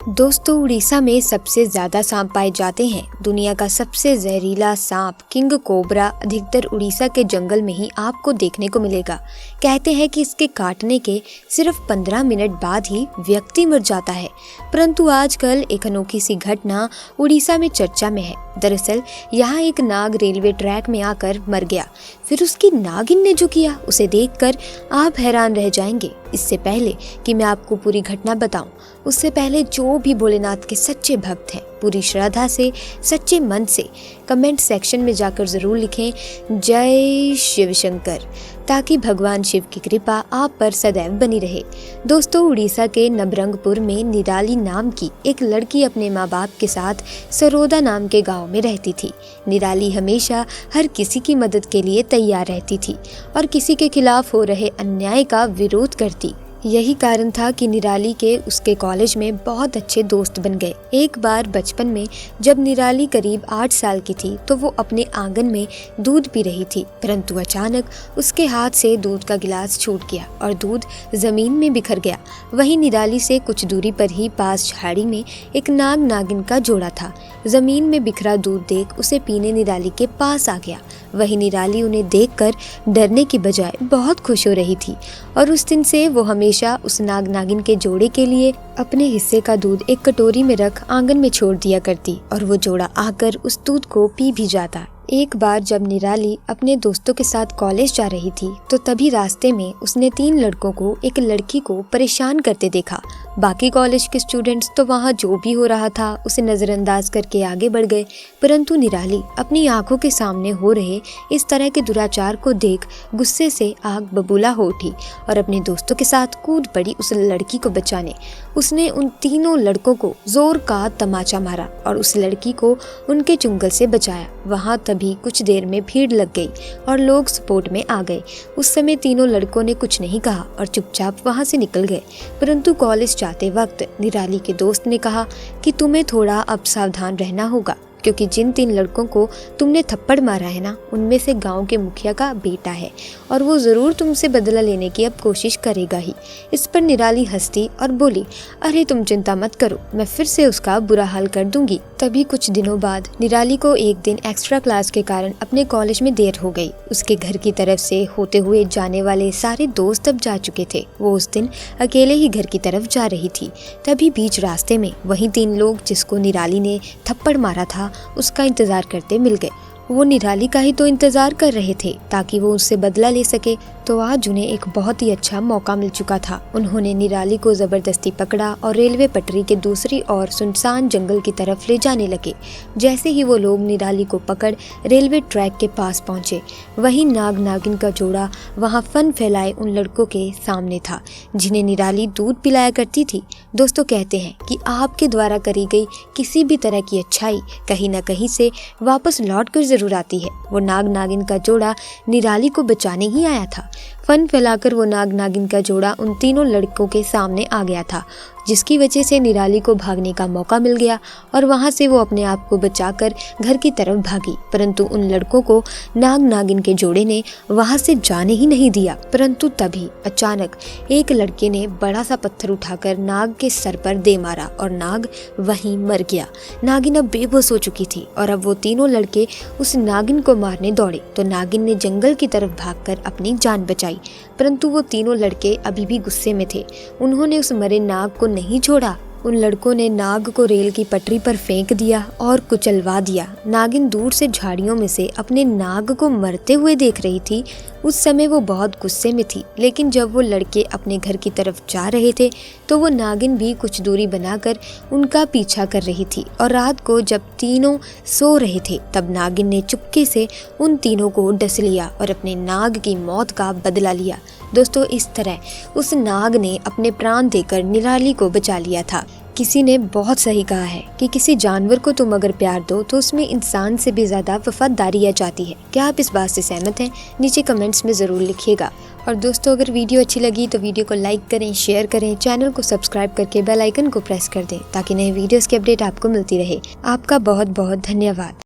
दोस्तों, उड़ीसा में सबसे ज्यादा सांप पाए जाते हैं। दुनिया का सबसे जहरीला सांप किंग कोबरा अधिकतर उड़ीसा के जंगल में ही आपको देखने को मिलेगा। कहते हैं कि इसके काटने के सिर्फ 15 मिनट बाद ही व्यक्ति मर जाता है। परंतु आजकल एक अनोखी सी घटना उड़ीसा में चर्चा में है। दरअसल यहाँ एक नाग रेलवे ट्रैक में आकर मर गया। फिर उसकी नागिन ने जो किया उसे देखकर आप हैरान रह जाएंगे। इससे पहले कि मैं आपको पूरी घटना बताऊं, उससे पहले जो भी भोलेनाथ के सच्चे भक्त हैं, पूरी श्रद्धा से सच्चे मन से कमेंट सेक्शन में जाकर जरूर लिखें जय शिव शंकर, ताकि भगवान शिव की कृपा आप पर सदैव बनी रहे। दोस्तों, उड़ीसा के नबरंगपुर में निराली नाम की एक लड़की अपने माँ बाप के साथ सरोदा नाम के गांव में रहती थी। निराली हमेशा हर किसी की मदद के लिए तैयार रहती थी और किसी के खिलाफ हो रहे अन्याय का विरोध करती। यही कारण था कि निराली के उसके कॉलेज में बहुत अच्छे दोस्त बन गए। एक बार बचपन में जब निराली करीब 8 साल की थी तो वो अपने आंगन में दूध पी रही थी, परंतु अचानक उसके हाथ से दूध का गिलास छूट गया और दूध जमीन में बिखर गया। वहीं निराली से कुछ दूरी पर ही पास झाड़ी में एक नाग नागिन का जोड़ा था। जमीन में बिखरा दूध देख उसे पीने निराली के पास आ गया। वहीं निराली उन्हें देखकर डरने की बजाय बहुत खुश हो रही थी और उस दिन से वो हमेशा उस नाग नागिन के जोड़े के लिए अपने हिस्से का दूध एक कटोरी में रख आंगन में छोड़ दिया करती और वो जोड़ा आकर उस दूध को पी भी जाता। एक बार जब निराली अपने दोस्तों के साथ कॉलेज जा रही थी तो तभी रास्ते में उसने 3 लड़कों को एक लड़की को परेशान करते देखा। बाकी कॉलेज के स्टूडेंट्स तो वहाँ जो भी हो रहा था उसे नजरअंदाज करके आगे बढ़ गए, परंतु निराली अपनी आंखों के सामने हो रहे इस तरह के दुराचार को देख गुस्से से आग बबूला हो उठी और अपने दोस्तों के साथ कूद पड़ी उस लड़की को बचाने। उसने उन तीनों लड़कों को जोर का तमाचा मारा और उस लड़की को उनके चुंगल से बचाया। वहाँ तभी कुछ देर में भीड़ लग गई और लोग सपोर्ट में आ गए। उस समय तीनों लड़कों ने कुछ नहीं कहा और चुपचाप वहाँ से निकल गए। परंतु कॉलेज जाते वक्त निराली के दोस्त ने कहा कि तुम्हें थोड़ा अब सावधान रहना होगा, क्योंकि जिन 3 लड़कों को तुमने थप्पड़ मारा है ना, उनमें से गांव के मुखिया का बेटा है और वो जरूर तुमसे बदला लेने की अब कोशिश करेगा ही। इस पर निराली हंसती और बोली, अरे तुम चिंता मत करो, मैं फिर से उसका बुरा हाल कर दूंगी। तभी कुछ दिनों बाद निराली को एक दिन एक्स्ट्रा क्लास के कारण अपने कॉलेज में देर हो गई। उसके घर की तरफ से होते हुए जाने वाले सारे दोस्त अब जा चुके थे। वो उस दिन अकेले ही घर की तरफ जा रही थी। तभी बीच रास्ते में वही 3 लोग जिसको निराली ने थप्पड़ मारा था उसका इंतजार करते मिल गए। वो निराली का ही तो इंतजार कर रहे थे ताकि वो उससे बदला ले सके। तो आज उन्हें एक बहुत ही अच्छा मौका मिल चुका था। उन्होंने निराली को जबरदस्ती पकड़ा और रेलवे पटरी के दूसरी ओर सुनसान जंगल की तरफ ले जाने लगे। जैसे ही वो लोग निराली को पकड़ रेलवे ट्रैक के पास पहुंचे, वहीं नाग नागिन का जोड़ा वहां फन फैलाए उन लड़कों के सामने था जिन्हें निराली दूध पिलाया करती थी। दोस्तों, कहते हैं कि आपके द्वारा करी गई किसी भी तरह की अच्छाई कहीं न कहीं से वापस लौट कर जरूर आती है। वो नाग नागिन का जोड़ा निराली को बचाने ही आया था। फन फैलाकर वो नाग नागिन का जोड़ा उन तीनों लड़कों के सामने आ गया था, जिसकी वजह से निराली को भागने का मौका मिल गया और वहां से वो अपने आप को बचाकर घर की तरफ भागी। परंतु उन लड़कों को नाग नागिन के जोड़े ने वहां से जाने ही नहीं दिया। परंतु तभी अचानक एक लड़के ने बड़ा सा पत्थर उठाकर नाग के सर पर दे मारा और नाग वहीं मर गया। नागिन अब बेबस हो चुकी थी और अब वो तीनों लड़के उस नागिन को मारने दौड़े तो नागिन ने जंगल की तरफ भागकर अपनी जान बचाई। परंतु वो तीनों लड़के अभी भी गुस्से में थे। उन्होंने उस मरे नाग को नहीं छोड़ा। उन लड़कों ने नाग को रेल की पटरी पर फेंक दिया और कुचलवा दिया। नागिन दूर से झाड़ियों में से अपने नाग को मरते हुए देख रही थी। उस समय वो बहुत गुस्से में थी, लेकिन जब वो लड़के अपने घर की तरफ जा रहे थे तो वो नागिन भी कुछ दूरी बनाकर उनका पीछा कर रही थी। और रात को जब तीनों सो रहे थे तब नागिन ने चुपके से उन तीनों को डस लिया और अपने नाग की मौत का बदला लिया। दोस्तों, इस तरह उस नाग ने अपने प्राण देकर निराली को बचा लिया था। किसी ने बहुत सही कहा है कि किसी जानवर को तुम अगर प्यार दो तो उसमें इंसान से भी ज्यादा वफादारी आ जाती है। क्या आप इस बात से सहमत हैं? नीचे कमेंट्स में जरूर लिखिएगा। और दोस्तों, अगर वीडियो अच्छी लगी तो वीडियो को लाइक करें, शेयर करें, चैनल को सब्सक्राइब करके बेल आइकन को प्रेस कर दें ताकि नए वीडियोस की अपडेट आपको मिलती रहे। आपका बहुत बहुत धन्यवाद।